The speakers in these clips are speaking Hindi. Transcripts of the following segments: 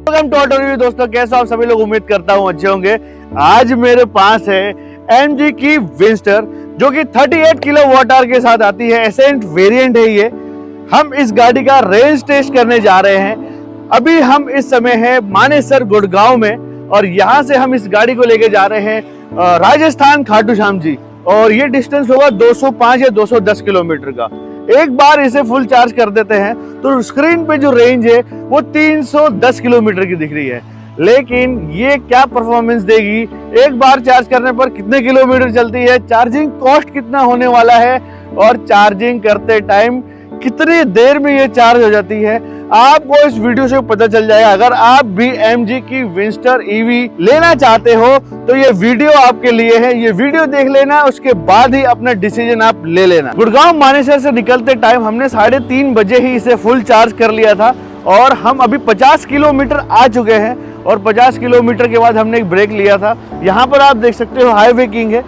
दोस्तों, कैसे आप सभी लोग, उम्मीद करता हूँ अच्छे होंगे। आज मेरे पास है एमजी की विंस्टर जो कि 38 किलो वाट आवर के साथ आती है। एसेंट वेरिएंट है ये। हम इस गाड़ी का रेंज टेस्ट करने जा रहे हैं। अभी हम इस समय है मानेसर गुड़गांव में और यहाँ से हम इस गाड़ी को लेके जा रहे हैं राजस्थान खाटू श्याम जी। और ये डिस्टेंस होगा 205 या 210 किलोमीटर का। एक बार इसे फुल चार्ज कर देते हैं तो स्क्रीन पे जो रेंज है वो 310 किलोमीटर की दिख रही है। लेकिन ये क्या परफॉर्मेंस देगी, एक बार चार्ज करने पर कितने किलोमीटर चलती है, चार्जिंग कॉस्ट कितना होने वाला है और चार्जिंग करते टाइम कितनी देर में ये चार्ज हो जाती है, आपको इस वीडियो से पता चल जाएगा। अगर आप भी एमजी की विंस्टर ईवी लेना चाहते हो तो ये वीडियो आपके लिए है। ये वीडियो देख लेना, उसके बाद ही अपना डिसीजन आप ले लेना। गुड़गांव मानेसर से निकलते टाइम हमने 3:30 बजे ही इसे फुल चार्ज कर लिया था और हम अभी 50 किलोमीटर आ चुके हैं। और 50 किलोमीटर के बाद हमने एक ब्रेक लिया था। यहाँ पर आप देख सकते हो हाईवे किंग है।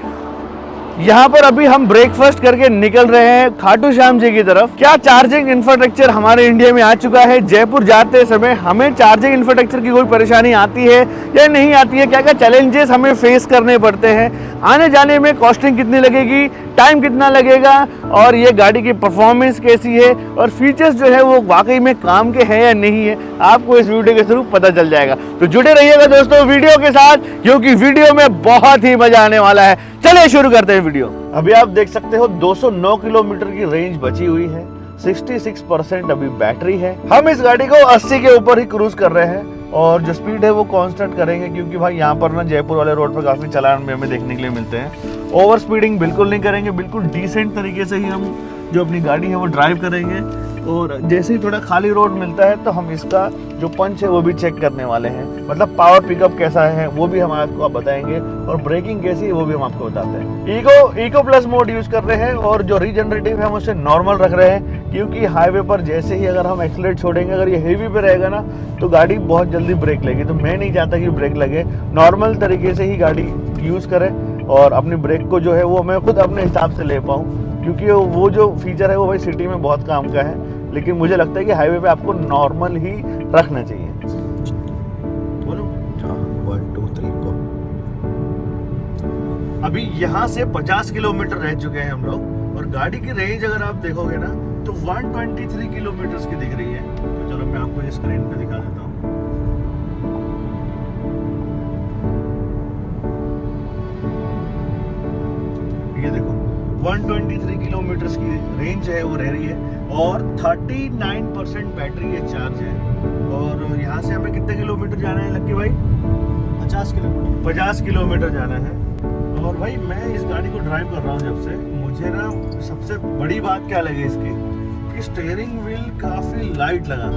यहाँ पर अभी हम ब्रेकफास्ट करके निकल रहे हैं खाटू श्याम जी की तरफ। क्या चार्जिंग इंफ्रास्ट्रक्चर हमारे इंडिया में आ चुका है? जयपुर जाते समय हमें चार्जिंग इंफ्रास्ट्रक्चर की कोई परेशानी आती है या नहीं आती है? क्या क्या चैलेंजेस हमें फेस करने पड़ते हैं? आने जाने में कॉस्टिंग कितनी लगेगी, टाइम कितना लगेगा और ये गाड़ी की परफॉर्मेंस कैसी है और फीचर्स जो है वो वाकई में काम के हैं या नहीं है, आपको इस वीडियो के थ्रू पता चल जाएगा। तो जुड़े रहिएगा दोस्तों वीडियो के साथ, क्योंकि वीडियो में बहुत ही मजा आने वाला है। चलिए शुरू करते हैं वीडियो। अभी आप देख सकते हो 209 किलोमीटर की रेंज बची हुई है। 66% अभी बैटरी है। हम इस गाड़ी को 80 के ऊपर ही क्रूज कर रहे हैं और जो स्पीड है वो कांस्टेंट करेंगे, क्योंकि भाई यहाँ पर ना जयपुर वाले रोड पर काफी चालान में हमें देखने के लिए मिलते हैं। ओवर स्पीडिंग बिल्कुल नहीं करेंगे, बिल्कुल डिसेंट तरीके से ही हम जो अपनी गाड़ी है वो ड्राइव करेंगे। और जैसे ही थोड़ा खाली रोड मिलता है तो हम इसका जो पंच है वो भी चेक करने वाले हैं। मतलब पावर पिकअप कैसा है वो भी हम आपको बताएंगे और ब्रेकिंग कैसी है वो भी हम आपको बताते हैं। इको प्लस मोड यूज कर रहे हैं और जो रीजनरेटिव है हम उसे नॉर्मल रख रहे हैं, क्योंकि हाईवे पर जैसे ही अगर हम एक्सीलरेट छोड़ेंगे, अगर ये हेवी पे रहेगा ना तो गाड़ी बहुत जल्दी ब्रेक लेगी। तो मैं नहीं चाहता कि ब्रेक लगे। नॉर्मल तरीके से ही गाड़ी यूज करें और अपनी ब्रेक को जो है वो मैं खुद अपने हिसाब से ले पाऊँ, क्योंकि वो जो फीचर है वो भाई सिटी में बहुत काम का है। लेकिन मुझे लगता है कि हाईवे पे आपको नॉर्मल ही रखना चाहिए। बोलो 1 2 3 को। अभी यहाँ से 50 किलोमीटर रह चुके हैं हम लोग और गाड़ी की रेंज अगर आप देखोगे ना तो 123 किलोमीटर की दिख रही है। तो चलो मैं आपको ये स्क्रीन पे दिखा देता हूँ। ये देखो 123 किलोमीटर की रेंज है वो रह रही है और 39% बैटरी है, चार्ज है। और यहाँ से हमें कितने किलोमीटर जाना है लक्की भाई? 50 किलोमीटर जाना है। और भाई मैं इस गाड़ी को ड्राइव कर रहा हूँ जब से, मुझे ना सबसे बड़ी बात क्या लगी इसकी कि स्टीयरिंग व्हील काफ़ी लाइट लगा।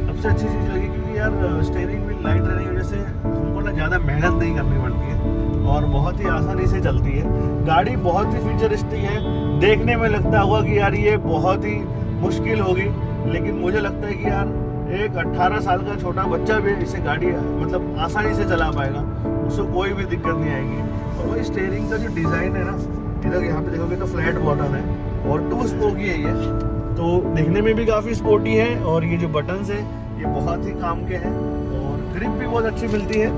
सबसे अच्छी चीज़ लगी क्योंकि यार स्टीयरिंग व्हील लाइट रहने की वजह से हमको ना ज़्यादा मेहनत नहीं करनी पड़ती है और बहुत ही आसानी से चलती है। गाड़ी बहुत ही फीचरिस्टिक है। देखने में लगता होगा कि यार ये बहुत ही मुश्किल होगी, लेकिन मुझे लगता है कि यार एक 18 साल का छोटा बच्चा भी इसे गाड़ी मतलब आसानी से चला पाएगा, उसको कोई भी दिक्कत नहीं आएगी। और वही स्टीयरिंग का जो डिज़ाइन है ना, इधर यहाँ पे देखोगे तो फ्लैट बॉटम है और 2 स्पोक ही है ये, तो देखने में भी काफ़ी स्पोर्टी है। और ये जो बटन्स है ये बहुत ही काम के हैं और ग्रिप भी बहुत अच्छी मिलती है।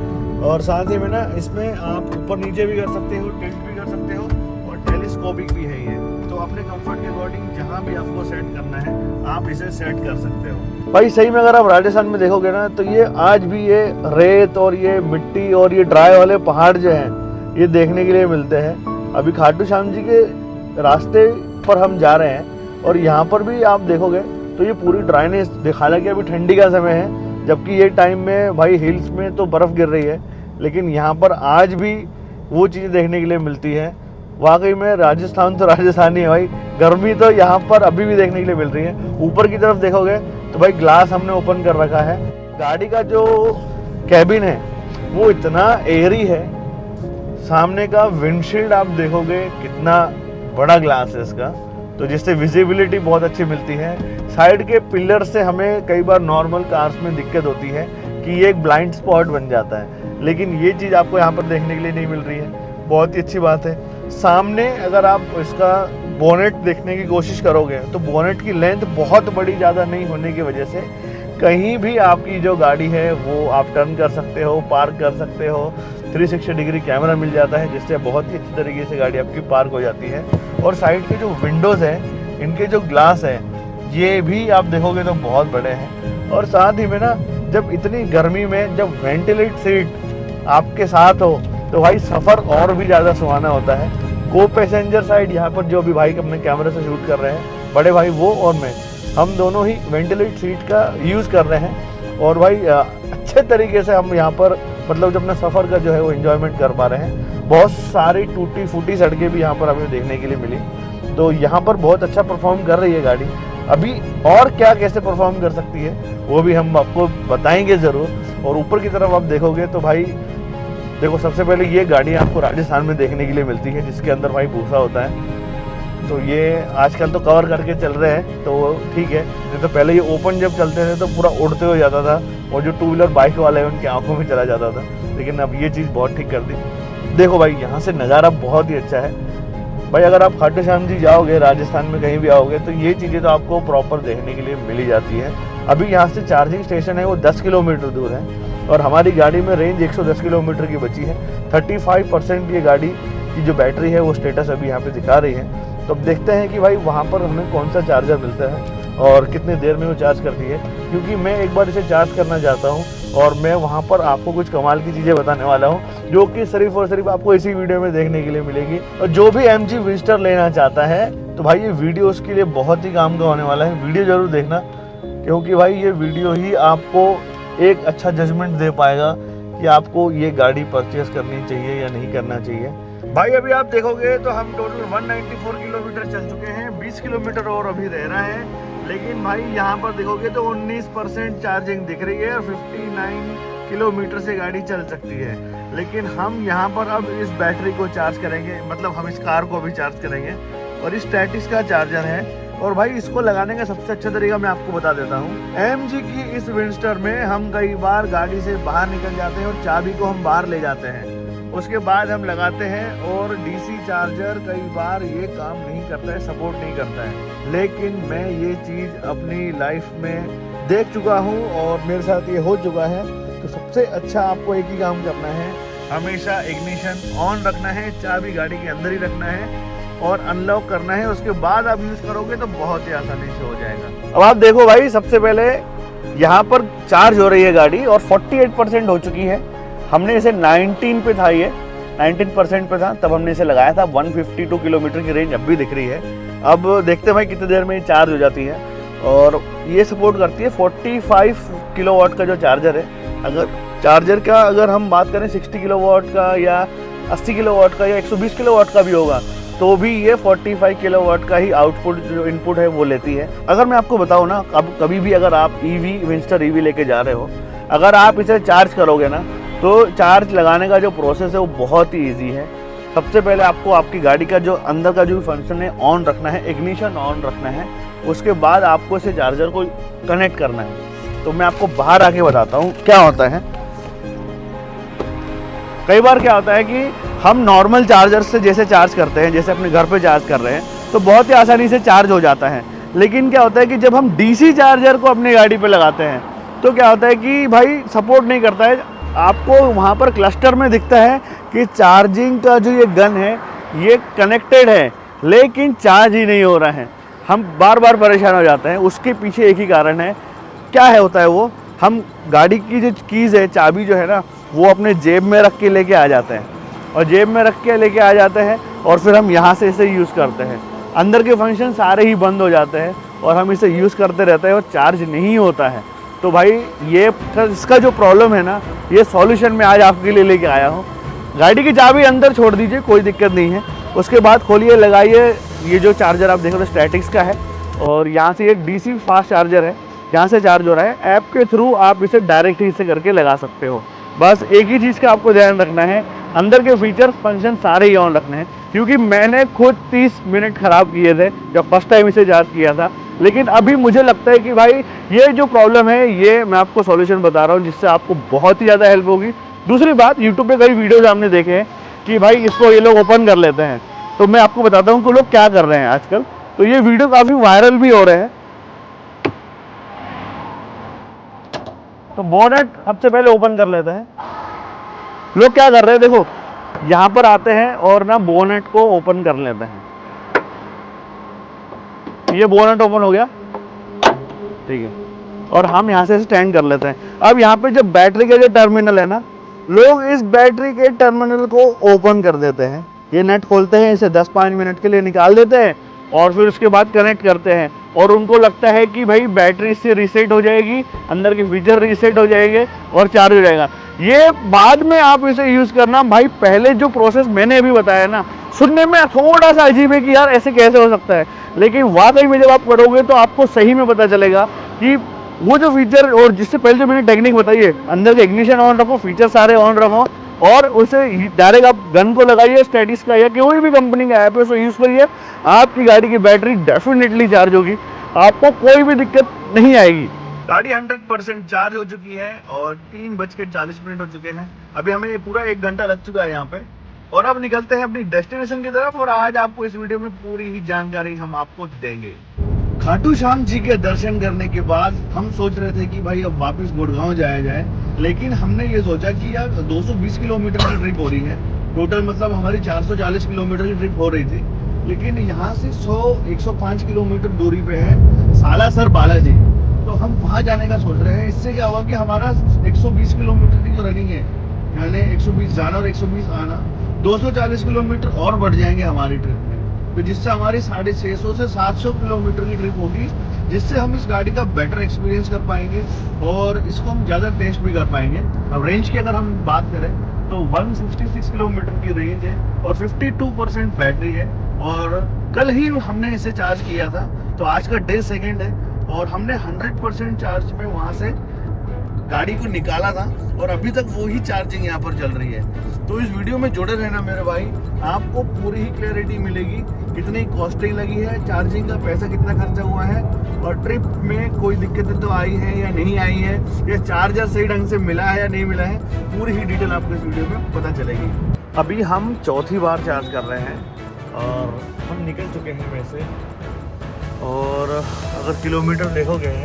और साथ ही में ना इसमें आप ऊपर नीचे भी कर सकते हो, टिल्ट भी कर सकते हो और टेलीस्कोपिक भी है ये। तो अपने कंफर्ट के अकॉर्डिंग जहाँ भी आपको सेट करना है आप इसे सेट कर सकते हो। भाई सही में अगर आप राजस्थान में देखोगे ना तो ये आज भी ये रेत और ये मिट्टी और ये ड्राई वाले पहाड़ जो हैं ये देखने के लिए मिलते हैं। अभी खाटू श्याम जी के रास्ते पर हम जा रहे हैं और यहाँ पर भी आप देखोगे तो ये पूरी ड्राइनेस, हालांकि अभी ठंडी का समय है जबकि ये टाइम में भाई हिल्स में तो बर्फ़ गिर रही है, लेकिन यहाँ पर आज भी वो चीज़ें देखने के लिए मिलती है। वाकई में राजस्थान तो राजस्थानी है भाई। गर्मी तो यहाँ पर अभी भी देखने के लिए मिल रही है। ऊपर की तरफ देखोगे तो भाई ग्लास हमने ओपन कर रखा है। गाड़ी का जो कैबिन है वो इतना एयरी है। सामने का विंडशील्ड आप देखोगे कितना बड़ा ग्लास है इसका, तो जिससे विजिबिलिटी बहुत अच्छी मिलती है। साइड के पिलर से हमें कई बार नॉर्मल कार्स में दिक्कत होती है कि ये एक ब्लाइंड स्पॉट बन जाता है, लेकिन ये चीज़ आपको यहाँ पर देखने के लिए नहीं मिल रही है। बहुत ही अच्छी बात है। सामने अगर आप इसका बोनेट देखने की कोशिश करोगे तो बोनेट की लेंथ बहुत बड़ी ज़्यादा नहीं होने की वजह से कहीं भी आपकी जो गाड़ी है वो आप टर्न कर सकते हो, पार्क कर सकते हो। 360 डिग्री कैमरा मिल जाता है जिससे बहुत ही अच्छी तरीके से गाड़ी आपकी पार्क हो जाती है। और साइड के जो विंडोज़ हैं, इनके जो ग्लास हैं, ये भी आप देखोगे तो बहुत बड़े हैं। और साथ ही में ना, जब इतनी गर्मी में जब वेंटिलेट सीट आपके साथ हो तो भाई सफ़र और भी ज़्यादा सुहाना होता है। को पैसेंजर साइड यहाँ पर जो भी भाई अपने कैमरे से शूट कर रहे हैं, बड़े भाई वो और मैं, हम दोनों ही वेंटिलेट सीट का यूज़ कर रहे हैं। और भाई अच्छे तरीके से हम यहाँ पर मतलब जो अपना सफ़र का जो है वो एंजॉयमेंट कर पा रहे हैं। बहुत सारी टूटी फूटी सड़कें भी यहाँ पर हमें देखने के लिए मिली, तो यहाँ पर बहुत अच्छा परफॉर्म कर रही है गाड़ी। अभी और क्या कैसे परफॉर्म कर सकती है वो भी हम आपको बताएंगे ज़रूर। और ऊपर की तरफ आप देखोगे तो भाई देखो, सबसे पहले ये गाड़ी आपको राजस्थान में देखने के लिए मिलती है जिसके अंदर भाई भूसा होता है। तो ये आजकल तो कवर करके चल रहे हैं तो ठीक है, नहीं तो पहले ये ओपन जब चलते थे तो पूरा उड़ते हुए जाता था और जो 2 व्हीलर बाइक वाले हैं उनकी आंखों में चला जाता था। लेकिन अब ये चीज़ बहुत ठीक कर दी। देखो भाई, यहाँ से नज़ारा बहुत ही अच्छा है भाई। अगर आप खाटू श्याम जी जाओगे, राजस्थान में कहीं भी आओगे, तो ये चीज़ें तो आपको प्रॉपर देखने के लिए मिल ही जाती है। अभी यहाँ से चार्जिंग स्टेशन है वो 10 किलोमीटर दूर है और हमारी गाड़ी में रेंज 110 किलोमीटर की बची है। 35% ये गाड़ी की जो बैटरी है वो स्टेटस अभी यहाँ पे दिखा रही है। तो अब देखते हैं कि भाई वहाँ पर हमें कौन सा चार्जर मिलता है और कितने देर में वो चार्ज करती है, क्योंकि मैं एक बार इसे चार्ज करना चाहता हूँ और मैं वहाँ पर आपको कुछ कमाल की चीज़ें बताने वाला हूँ जो कि सिर्फ और सिर्फ आपको इसी वीडियो में देखने के लिए मिलेगी। और जो भी MG विंस्टर लेना चाहता है तो भाई ये वीडियो उसके लिए बहुत ही काम का होने वाला है। वीडियो ज़रूर देखना, क्योंकि भाई ये वीडियो ही आपको एक अच्छा जजमेंट दे पाएगा कि आपको ये गाड़ी परचेस करनी चाहिए या नहीं करना चाहिए। भाई अभी आप देखोगे तो हम टोटल 194 किलोमीटर चल चुके हैं, 20 किलोमीटर और अभी रह रहा है। लेकिन भाई यहाँ पर देखोगे तो 19% चार्जिंग दिख रही है और 59 किलोमीटर से गाड़ी चल सकती है। लेकिन हम यहाँ पर अब इस बैटरी को चार्ज करेंगे, मतलब हम इस कार को भी चार्ज करेंगे और इस स्टैटिक्स का चार्जर है। और भाई इसको लगाने का सबसे अच्छा तरीका मैं आपको बता देता हूँ। MG की इस विंस्टर में हम कई बार गाड़ी से बाहर निकल जाते हैं और चाबी को हम बाहर ले जाते हैं, उसके बाद हम लगाते हैं और DC चार्जर कई बार ये काम नहीं करता है, सपोर्ट नहीं करता है। लेकिन मैं ये चीज़ अपनी लाइफ में देख चुका हूँ और मेरे साथ ये हो चुका है। तो सबसे अच्छा आपको एक ही काम करना है, हमेशा इग्निशन ऑन रखना है, चाबी गाड़ी के अंदर ही रखना है और अनलॉक करना है। उसके बाद आप यूज़ करोगे तो बहुत ही आसानी से हो जाएगा। अब आप देखो भाई, सबसे पहले यहाँ पर चार्ज हो रही है गाड़ी और 48% हो चुकी है। हमने इसे 19 पे था, ये 19% पे था तब हमने इसे लगाया था। 152 किलोमीटर की रेंज अब भी दिख रही है। अब देखते हैं भाई कितनी देर में ये चार्ज हो जाती है। और ये सपोर्ट करती है 45 किलोवाट का जो चार्जर है। अगर चार्जर का अगर हम बात करें 60 किलोवाट का या 80 किलोवाट का या 120 किलोवाट का भी होगा तो भी ये 45 किलोवाट का ही आउटपुट जो इनपुट है वो लेती है। अगर मैं आपको बताऊँ ना, कभी भी अगर आप विंस्टर EV लेके जा रहे हो, अगर आप इसे चार्ज करोगे ना तो चार्ज लगाने का जो प्रोसेस है वो बहुत ही ईजी है। सबसे पहले आपको आपकी गाड़ी का जो अंदर का जो फंक्शन है ऑन रखना है, इग्निशन ऑन रखना है। उसके बाद आपको इसे चार्जर को कनेक्ट करना है। तो मैं आपको बाहर आके बताता हूँ क्या होता है। कई बार क्या होता है कि हम नॉर्मल चार्जर से जैसे चार्ज करते हैं, जैसे अपने घर पे चार्ज कर रहे हैं, तो बहुत ही आसानी से चार्ज हो जाता है। लेकिन क्या होता है कि जब हम DC चार्जर को अपनी गाड़ी पे लगाते हैं तो क्या होता है कि भाई सपोर्ट नहीं करता है। आपको वहाँ पर क्लस्टर में दिखता है कि चार्जिंग का जो ये गन है ये कनेक्टेड है, लेकिन चार्ज ही नहीं हो रहा है। हम बार बार परेशान हो जाते हैं। उसके पीछे एक ही कारण है। क्या है होता है वो, हम गाड़ी की जो कीज़ है, चाबी जो है ना, वो अपने जेब में रख के लेके आ जाते हैं और जेब में रख के लेके आ जाते हैं और फिर हम यहाँ से इसे यूज़ करते हैं। अंदर के फंक्शन सारे ही बंद हो जाते हैं और हम इसे यूज़ करते रहते हैं और चार्ज नहीं होता है। तो भाई ये इसका जो प्रॉब्लम है ना, ये सॉल्यूशन मैं आज आपके लिए लेके आया हूँ। गाड़ी की चाबी अंदर छोड़ दीजिए, कोई दिक्कत नहीं है। उसके बाद खोलिए, लगाइए। ये जो चार्जर आप देख रहे हो स्टैटिक्स का है और यहाँ से एक DC फास्ट चार्जर है, यहाँ से चार्ज हो रहा है। ऐप के थ्रू आप इसे डायरेक्ट ही से करके लगा सकते हो। बस एक ही चीज़ का आपको ध्यान रखना है, अंदर के फीचर फंक्शन सारे ही ऑन रखने हैं। क्योंकि मैंने खुद 30 मिनट ख़राब किए थे जब फर्स्ट टाइम इसे चार्ज किया था। लेकिन अभी मुझे लगता है कि भाई ये जो प्रॉब्लम है ये मैं आपको सॉल्यूशन बता रहा हूँ जिससे आपको बहुत ही ज़्यादा हेल्प होगी। दूसरी बात, यूट्यूब पे कई वीडियोज हमने देखे हैं कि भाई इसको ये लोग ओपन कर लेते हैं। तो मैं आपको बताता हूँ कि लोग क्या कर रहे हैं आजकल। तो ये वीडियो काफ़ी वायरल भी हो रहे हैं। तो बोनेट सबसे पहले ओपन कर लेते हैं। लोग क्या कर रहे हैं, देखो यहाँ पर आते हैं और ना बोनेट को ओपन कर लेते हैं। ये बोनेट ओपन हो गया, ठीक है, और हम यहाँ से स्टैंड कर लेते हैं। अब यहाँ पे जो बैटरी का जो टर्मिनल है ना, लोग इस बैटरी के टर्मिनल को ओपन कर देते हैं। ये नेट खोलते हैं, इसे 10-5 मिनट के लिए निकाल देते हैं और फिर उसके बाद कनेक्ट करते हैं, और उनको लगता है कि भाई बैटरी इससे रीसेट हो जाएगी, अंदर के फीचर रीसेट हो जाएंगे और चार्ज हो जाएगा। ये बाद में आप इसे यूज़ करना भाई, पहले जो प्रोसेस मैंने अभी बताया ना, सुनने में थोड़ा सा अजीब है कि यार ऐसे कैसे हो सकता है, लेकिन वाकई में जब आप करोगे तो आपको सही में पता चलेगा कि वो जो फीचर, और जिससे पहले जो मैंने टेक्निक बताई है, अंदर के इग्निशन ऑन रखो, फीचर सारे ऑन रखो और उसे डायरेक्ट आप गन को लगाइए, स्टेटिस का या कोई भी कंपनी का ऐप है उसे यूज़ करिए, आपकी गाड़ी की बैटरी डेफिनेटली चार्ज होगी, आपको कोई भी दिक्कत नहीं आएगी। गाड़ी 100% चार्ज हो चुकी है और 3:40 हो चुके हैं। अभी हमें पूरा 1 घंटा लग चुका है यहाँ पे, और अब निकलते हैं अपनी डेस्टिनेशन की तरफ। और आज आपको इस वीडियो में पूरी ही जानकारी हम आपको देंगे। खाटू श्याम जी के दर्शन करने के बाद हम सोच रहे थे कि भाई अब वापस गुड़गांव जाया जाए, लेकिन हमने ये सोचा कि यार 220 किलोमीटर की ट्रिप हो रही है टोटल, मतलब हमारी 440 किलोमीटर की ट्रिप हो रही थी, लेकिन यहाँ से 105 किलोमीटर दूरी पे है सालासर बालाजी, तो हम वहाँ जाने का सोच रहे हैं। इससे क्या हुआ कि हमारा 120 किलोमीटर की जो रनिंग है, यानी 120 जाना और 120 आना, 240 किलोमीटर और बढ़ जाएंगे हमारी ट्रिप में, तो जिससे हमारी 650 से 700 किलोमीटर की ट्रिप होगी, जिससे हम इस गाड़ी का बेटर एक्सपीरियंस कर पाएंगे और इसको हम ज़्यादा टेस्ट भी कर पाएंगे। अब रेंज की अगर हम बात करें तो 166 किलोमीटर की रेंज है और 52% बैटरी है, और कल ही हमने इसे चार्ज किया था, तो आज का डे सेकेंड है और हमने 100% चार्ज में वहाँ से गाड़ी को निकाला था और अभी तक वो ही चार्जिंग यहाँ पर चल रही है। तो इस वीडियो में जुड़े रहना मेरे भाई, आपको पूरी ही क्लैरिटी मिलेगी, कितनी कॉस्टिंग लगी है, चार्जिंग का पैसा कितना खर्चा हुआ है, और ट्रिप में कोई दिक्कतें तो आई है या नहीं आई है, या चार्जर सही ढंग से मिला है या नहीं मिला है, पूरी ही डिटेल आपको इस वीडियो में पता चलेगी। अभी हम चौथी बार चार्ज कर रहे हैं और हम निकल चुके हैं वैसे, और अगर किलोमीटर देखोगे,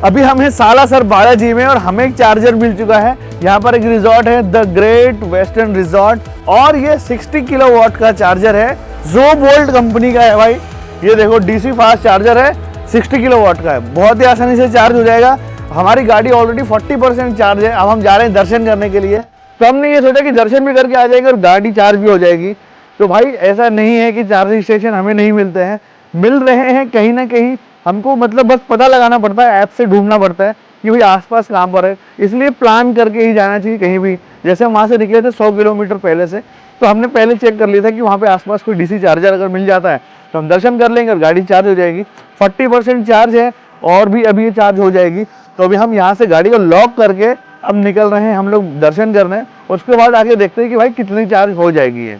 अभी हम हैं सालासर बालाजी में और हमें एक चार्जर मिल चुका है। यहाँ पर एक रिजॉर्ट है, द ग्रेट वेस्टर्न रिजॉर्ट, और ये 60 किलोवाट का चार्जर है, जोबोल्ट कंपनी का है भाई। ये देखो डीसी फास्ट चार्जर है, 60 किलोवाट का है, बहुत ही आसानी से चार्ज हो जाएगा। हमारी गाड़ी ऑलरेडी 40% चार्ज है। अब हम जा रहे हैं दर्शन करने के लिए, तो हमने ये सोचा कि दर्शन भी करके आ जाएंगे और गाड़ी चार्ज भी हो जाएगी। तो भाई ऐसा नहीं है कि चार्जिंग स्टेशन हमें नहीं मिलते हैं, मिल रहे हैं कहीं ना कहीं, हमको मतलब बस पता लगाना पड़ता है, ऐप से ढूंढना पड़ता है कि भाई आसपास कहाँ पर है, इसलिए प्लान करके ही जाना चाहिए कहीं भी। जैसे हम वहाँ से निकले थे 100 किलोमीटर पहले से, तो हमने पहले चेक कर लिया था कि वहाँ पे आसपास कोई डीसी चार्जर अगर मिल जाता है तो हम दर्शन कर लेंगे और गाड़ी चार्ज हो जाएगी। 40% चार्ज है और भी अभी ये चार्ज हो जाएगी। तो अभी हम यहाँ से गाड़ी को लॉक करके अब निकल रहे हैं हम लोग दर्शन करने, उसके बाद आगे देखते हैं कि भाई कितनी चार्ज हो जाएगी ये।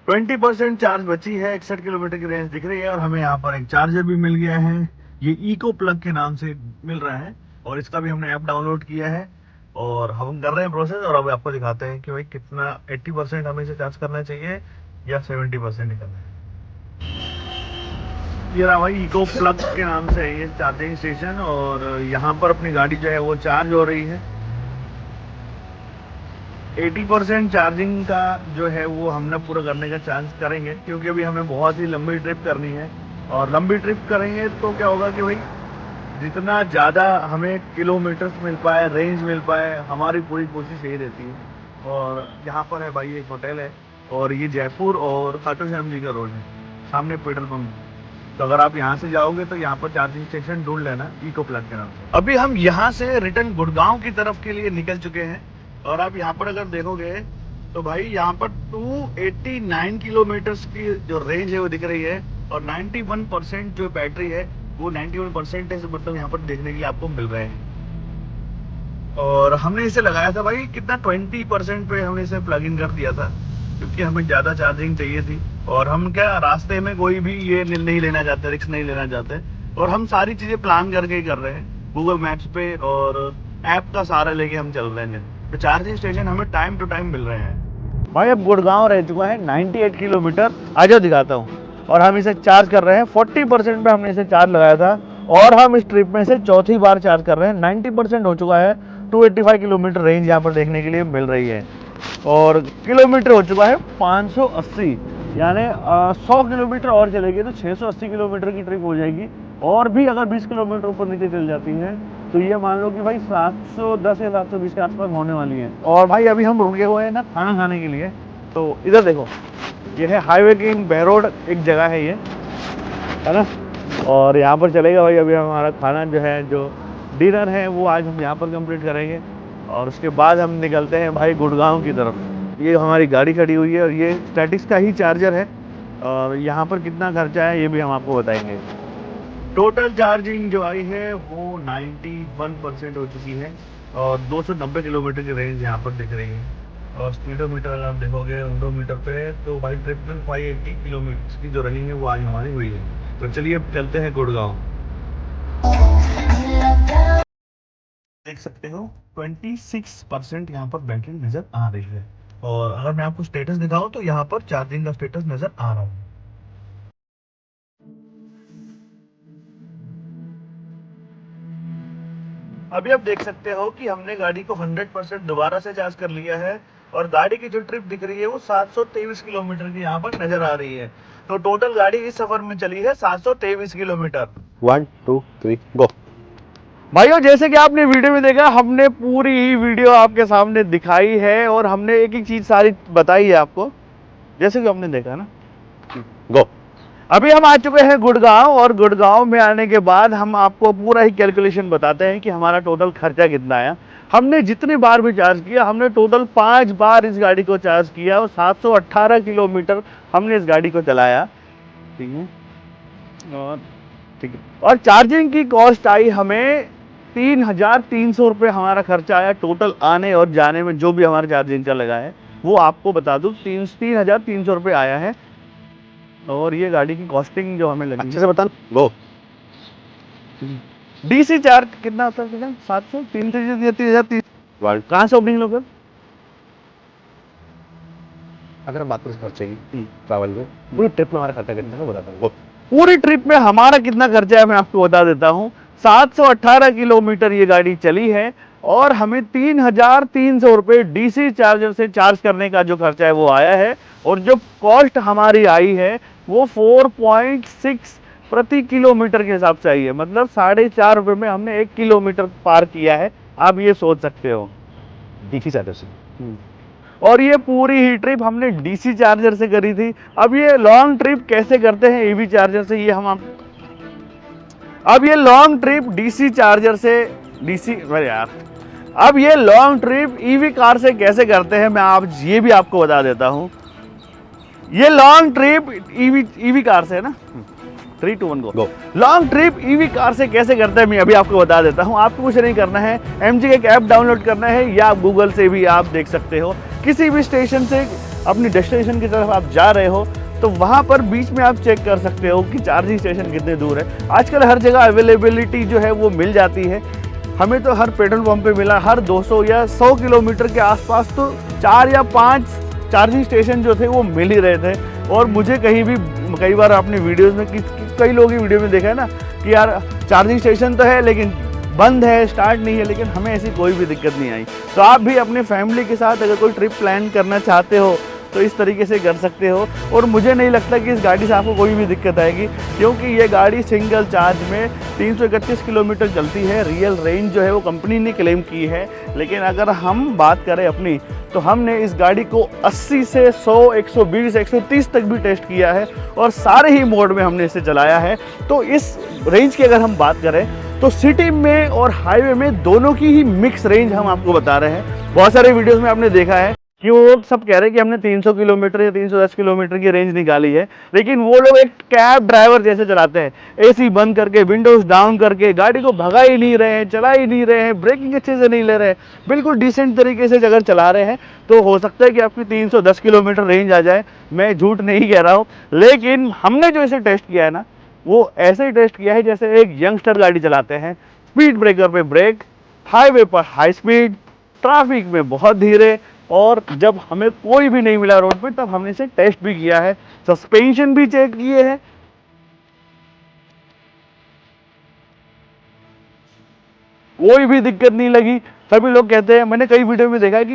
20% चार्ज बची है, 61 किलोमीटर की रेंज दिख रही है, और हमें यहाँ पर एक चार्जर भी मिल गया है, ये इको प्लग के नाम से मिल रहा है, और इसका भी हमने ऐप डाउनलोड किया है और हम कर रहे हैं प्रोसेस। और अब आपको दिखाते हैं कि भाई कितना 80% हमें इसे चार्ज करना चाहिए या 70% ही करना है। ये रहा भाई इको प्लग के नाम से है ये चार्जिंग स्टेशन, और यहाँ पर अपनी गाड़ी जो है वो चार्ज हो रही है। 80% चार्जिंग का जो है वो हमने पूरा करने का चांस करेंगे, क्योंकि अभी हमें बहुत ही लंबी ट्रिप करनी है, और लंबी ट्रिप करेंगे तो क्या होगा कि भाई जितना ज़्यादा हमें किलोमीटर्स मिल पाए, रेंज मिल पाए, हमारी पूरी कोशिश यही रहती है। और यहाँ पर है भाई एक होटल है, और ये जयपुर और खाटू श्याम जी का रोड है, सामने पेट्रोल पंप। तो अगर आप यहाँ से जाओगे तो यहाँ पर चार्जिंग स्टेशन ढूंढ लेना इको प्लग के नाम से। अभी हम यहाँ से रिटर्न गुड़गांव की तरफ के लिए निकल चुके हैं, और आप यहाँ पर अगर देखोगे तो भाई यहाँ पर 289 किलोमीटर्स की जो रेंज है वो दिख रही है, और 91% जो बैटरी है वो 91% है, मतलब यहाँ पर देखने के लिए आपको मिल रहे हैं। और हमने इसे लगाया था भाई कितना 20% पे हमने इसे प्लग इन कर दिया था, क्योंकि हमें ज़्यादा चार्जिंग चाहिए थी, और हम क्या रास्ते में कोई भी ये नहीं लेना चाहते, रिस्क नहीं लेना चाहते, और हम सारी चीज़ें प्लान करके ही कर रहे हैं गूगल मैप्स पे, और ऐप का सहारा लेके हम चल रहे हैं। तो चार्जिंग स्टेशन हमें टाइम टू टाइम मिल रहे हैं। भाई अब गुड़गांव रह चुका है 98 किलोमीटर। आ जाओ दिखाता हूँ। और हम इसे चार्ज कर रहे हैं 40% पे हमने इसे चार्ज लगाया था और हम इस ट्रिप में से चौथी बार चार्ज कर रहे हैं। 90% हो चुका है। 285 किलोमीटर रेंज यहाँ पर देखने के लिए मिल रही है और किलोमीटर हो चुका है 580, यानी 100 किलोमीटर और चलेगी तो 680 किलोमीटर की ट्रिप हो जाएगी। और भी अगर 20 किलोमीटर ऊपर नीचे चल जाती है तो ये मान लो कि भाई 710 या 720 के आसपास होने वाली है। और भाई अभी हम रुके हुए हैं ना खाना खाने के लिए, तो इधर देखो ये है हाईवे किंग बहरोड एक जगह है ये, है ना। और यहाँ पर चलेगा भाई अभी हमारा खाना जो है, जो डिनर है वो आज हम यहाँ पर कंप्लीट करेंगे और उसके बाद हम निकलते हैं भाई गुड़गांव की तरफ। ये हमारी गाड़ी खड़ी हुई है और ये स्टैटिक्स का ही चार्जर है और यहाँ पर कितना खर्चा है ये भी हम आपको बताएंगे। टोटल चार्जिंग जो आई है वो 91% हो चुकी है और 290 किलोमीटर की रेंज यहाँ पर दिख रही है। और स्पीडोमीटर अगर आप देखोगे ओडोमीटर पे तो भाई ट्रिप 580 किलोमीटर की जो रनिंग है वो आज हमारी हुई है। तो चलिए अब चलते हैं गुड़गांव। देख सकते हो 26% यहाँ पर बैटरी नजर आ रही है और अगर मैं आपको स्टेटस दिखाऊं तो यहाँ पर चार्जिंग का स्टेटस नजर आ रहा है। अभी आप देख सकते हो कि हमने गाड़ी को 100% दोबारा से चार्ज कर लिया है और गाड़ी की जो ट्रिप दिख रही है वो 723 किलोमीटर की यहाँ पर नजर आ रही है। तो टोटल गाड़ी इस सफर में चली है 723 किलोमीटर। 1 2 3 गो। भाइयों जैसे कि आपने वीडियो में देखा, हमने पूरी ही वीडियो आपके सामने दिखाई है और हमने एक एक चीज सारी बताई है आपको, जैसे कि हमने देखा ना। गो। अभी हम आ चुके हैं गुड़गांव और गुड़गांव में आने के बाद हम आपको पूरा ही कैलकुलेशन बताते हैं कि हमारा टोटल खर्चा कितना आया। हमने जितनी बार भी चार्ज किया, हमने टोटल 5 बार इस गाड़ी को चार्ज किया और 718 किलोमीटर हमने इस गाड़ी को चलाया। ठीक है और चार्जिंग की कॉस्ट आई हमें 3,300 रुपये हमारा खर्चा आया टोटल आने और जाने में। जो भी हमारा चार्जिंग का लगा है वो आपको बता दूं 3,300 रुपये आया है। और ये गाड़ी की कॉस्टिंग जो हमें लगी, अच्छे से बता गो। डीसी चार्ज कितना होता है? 700 3,030 कहाँ से ओपनिंग लोग? अगर हम बात करें खर्चे की ट्रैवल में, पूरी ट्रिप में हमारा खर्चा कितना है बताता हूँ। पूरी ट्रिप में हमारा कितना खर्चा है मैं आपको बता देता हूँ। 718 किलोमीटर ये गाड़ी चली है और हमें 3,300 रुपये डीसी चार्जर से चार्ज करने का जो खर्चा है वो आया है। और जो कॉस्ट हमारी आई है वो 4.6 प्रति किलोमीटर के हिसाब से आई है, मतलब 4.5 रुपये में हमने 1 किलोमीटर पार किया है। आप ये सोच सकते हो डीसी चार्जर से। और ये पूरी ही ट्रिप हमने डीसी चार्जर से करी थी। अब ये लॉन्ग ट्रिप कैसे करते हैं ईवी चार्जर से, ये हम अब ये लॉन्ग ट्रिप डीसी चार्जर से अब ये लॉन्ग ट्रिप ईवी कार से कैसे करते हैं मैं ये भी आपको बता देता हूँ। ये लॉन्ग ट्रिप ईवी कार से है ना। 3 2 1 गो। लॉन्ग ट्रिप ईवी कार से कैसे करते हैं मैं अभी आपको बता देता हूँ। आपको कुछ नहीं करना है, एमजी का एक ऐप डाउनलोड करना है या आप गूगल से भी आप देख सकते हो। किसी भी स्टेशन से अपनी डेस्टिनेशन की तरफ आप जा रहे हो तो वहाँ पर बीच में आप चेक कर सकते हो कि चार्जिंग स्टेशन कितने दूर है। आजकल हर जगह अवेलेबिलिटी जो है वो मिल जाती है। हमें तो हर पेट्रोल पंप पे मिला, हर 200 या 100 किलोमीटर के आसपास तो 4 या 5 चार्जिंग स्टेशन जो थे वो मिल ही रहे थे। और मुझे कई बार आपने वीडियोस में कई लोगों की वीडियो में देखा है ना कि यार चार्जिंग स्टेशन तो है लेकिन बंद है, स्टार्ट नहीं है, लेकिन हमें ऐसी कोई भी दिक्कत नहीं आई। तो आप भी अपने फैमिली के साथ अगर कोई ट्रिप प्लान करना चाहते हो तो इस तरीके से कर सकते हो। और मुझे नहीं लगता कि इस गाड़ी से आपको कोई भी दिक्कत आएगी, क्योंकि ये गाड़ी सिंगल चार्ज में 331 किलोमीटर चलती है। रियल रेंज जो है वो कंपनी ने क्लेम की है, लेकिन अगर हम बात करें अपनी तो हमने इस गाड़ी को 80 से 100, 120, 130 तक भी टेस्ट किया है और सारे ही मोड में हमने इसे चलाया है। तो इस रेंज की अगर हम बात करें तो सिटी में और हाईवे में दोनों की ही मिक्स रेंज हम आपको बता रहे हैं। बहुत सारे वीडियोस में आपने देखा है कि वो सब कह रहे हैं कि हमने 300 किलोमीटर या 310 किलोमीटर की रेंज निकाली है, लेकिन वो लोग एक कैब ड्राइवर जैसे चलाते हैं, एसी बंद करके, विंडोज डाउन करके, गाड़ी को भगा ही नहीं रहे हैं, चला ही नहीं रहे हैं, ब्रेकिंग अच्छे से नहीं ले रहे हैं, बिल्कुल डिसेंट तरीके से अगर चला रहे हैं तो हो सकता है कि आपकी 310 किलोमीटर रेंज आ जाए। मैं झूठ नहीं कह रहा हूँ, लेकिन हमने जो इसे टेस्ट किया है ना वो ऐसे ही टेस्ट किया है जैसे एक यंगस्टर गाड़ी चलाते हैं। स्पीड ब्रेकर पे ब्रेक, हाईवे पर हाई स्पीड, ट्रैफिक में बहुत धीरे, और जब हमें कोई भी नहीं मिला रोड पे तब हमने इसे टेस्ट भी किया है, सस्पेंशन भी चेक किए हैं, कोई भी दिक्कत नहीं लगी। सभी लोग कहते हैं, मैंने कई वीडियो में देखा है कि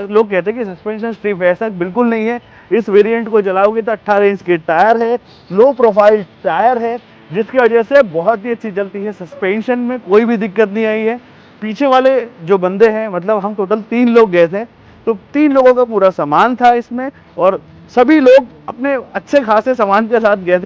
लोग कहते हैं कि सस्पेंशन स्टिफ है, ऐसा बिल्कुल नहीं है। इस वेरिएंट को चलाओगे तो 18 इंच के टायर है, लो प्रोफाइल टायर है, जिसकी वजह से बहुत ही अच्छी चलती है। सस्पेंशन में कोई भी दिक्कत नहीं आई है। पीछे वाले जो बंदे हैं, मतलब हम टोटल 3 लोग गए थे, तो 3 लोगों का पूरा सामान था इसमें, और सभी लोग अपने अच्छे खासे सामान के साथ गए थे,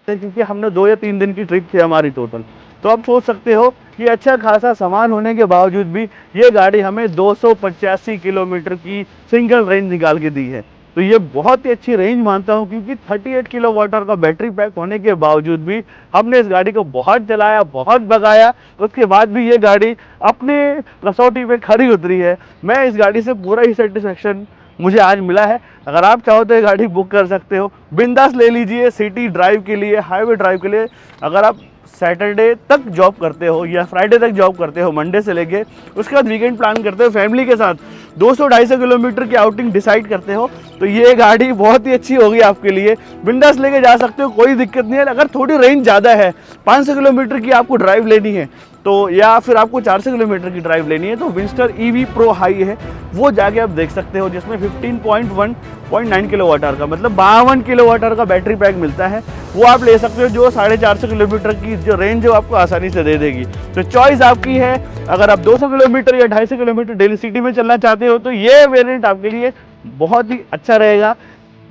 क्योंकि हमने 2 या 3 दिन की ट्रिप थी हमारी टोटल। तो आप सोच सकते हो कि अच्छा खासा सामान होने के बावजूद भी ये गाड़ी हमें 285 किलोमीटर की सिंगल रेंज निकाल के दी है। तो ये बहुत ही अच्छी रेंज मानता हूँ, क्योंकि 38 किलोवाट आवर का बैटरी पैक होने के बावजूद भी हमने इस गाड़ी को बहुत चलाया, बहुत भगाया, उसके बाद भी ये गाड़ी अपने कसौटी पे खरी उतरी है। मैं इस गाड़ी से पूरा ही सेटिस्फेक्शन मुझे आज मिला है। अगर आप चाहो तो ये गाड़ी बुक कर सकते हो, बिंदास ले लीजिए सिटी ड्राइव के लिए, हाईवे ड्राइव के लिए। अगर आप सैटरडे तक जॉब करते हो या फ्राइडे तक जॉब करते हो, मंडे से लेके, उसके बाद वीकेंड प्लान करते हो फैमिली के साथ, 200-250 किलोमीटर की आउटिंग डिसाइड करते हो, तो ये गाड़ी बहुत ही अच्छी होगी आपके लिए। बिंदास लेके जा सकते हो, कोई दिक्कत नहीं है। अगर थोड़ी रेंज ज़्यादा है, 500 किलोमीटर की आपको ड्राइव लेनी है, तो या फिर आपको 400 किलोमीटर की ड्राइव लेनी है, तो विंस्टर ईवी प्रो हाई है, वो जाके आप देख सकते हो, जिसमें 15.1.9 किलोवाट आवर का, मतलब 52 किलोवाट आवर का बैटरी पैक मिलता है। वो आप ले सकते हो, जो 450 किलोमीटर की जो रेंज है आपको आसानी से दे देगी। तो चॉइस आपकी है। अगर आप 200 किलोमीटर या 250 किलोमीटर डेली सिटी में चलना चाहते हो, तो ये वेरिएंट आपके लिए बहुत ही अच्छा रहेगा,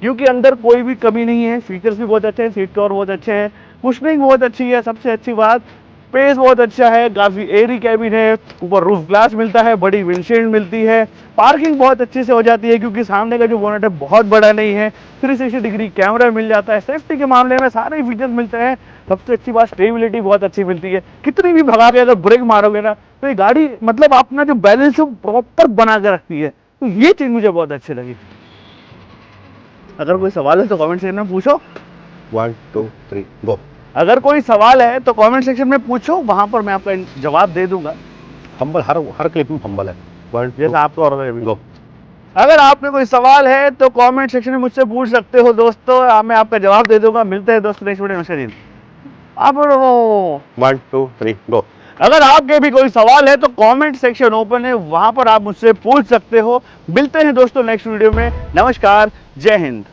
क्योंकि अंदर कोई भी कमी नहीं है, फीचर्स भी बहुत अच्छे हैं, सीट कवर बहुत अच्छे हैं, कुशनिंग बहुत अच्छी है, सबसे अच्छी बात स्पेस बहुत अच्छा है, काफ़ी एयरी कैबिन है, ऊपर रूफ ग्लास मिलता है, बड़ी विंडशील्ड मिलती है, पार्किंग बहुत अच्छे से हो जाती है, क्योंकि सामने का जो बोनट है बहुत बड़ा नहीं है, 360 डिग्री कैमरा मिल जाता है, सेफ्टी के मामले में सारे फीचर्स मिलते हैं। सबसे अच्छी बात स्टेबिलिटी बहुत अच्छी मिलती है, कितनी भी भगा के अगर ब्रेक मारोगे ना, तो ये गाड़ी मतलब अपना जो बैलेंस है प्रॉपर बना के रखती है। तो ये चीज़ मुझे बहुत अच्छी लगी। अगर कोई सवाल है तो कमेंट सेक्शन में पूछो। 1 2 3 गो। अगर कोई सवाल है तो कमेंट सेक्शन में पूछो, वहां पर मैं आपका जवाब दे दूंगा। हम्बल, हर क्लिप में हम्बल है। 1 जैसा आपको और गो। अगर आपने कोई सवाल है तो कमेंट सेक्शन में मुझसे पूछ सकते हो दोस्तों, मैं आपका जवाब दे दूंगा। मिलते हैं दोस्तों नेक्स्ट वीडियो में। आप 1 2 3 गो। अगर आपके भी कोई सवाल है तो कमेंट सेक्शन ओपन है, वहां पर आप मुझसे पूछ सकते हो। मिलते हैं दोस्तों नेक्स्ट वीडियो में। नमस्कार, जय हिंद।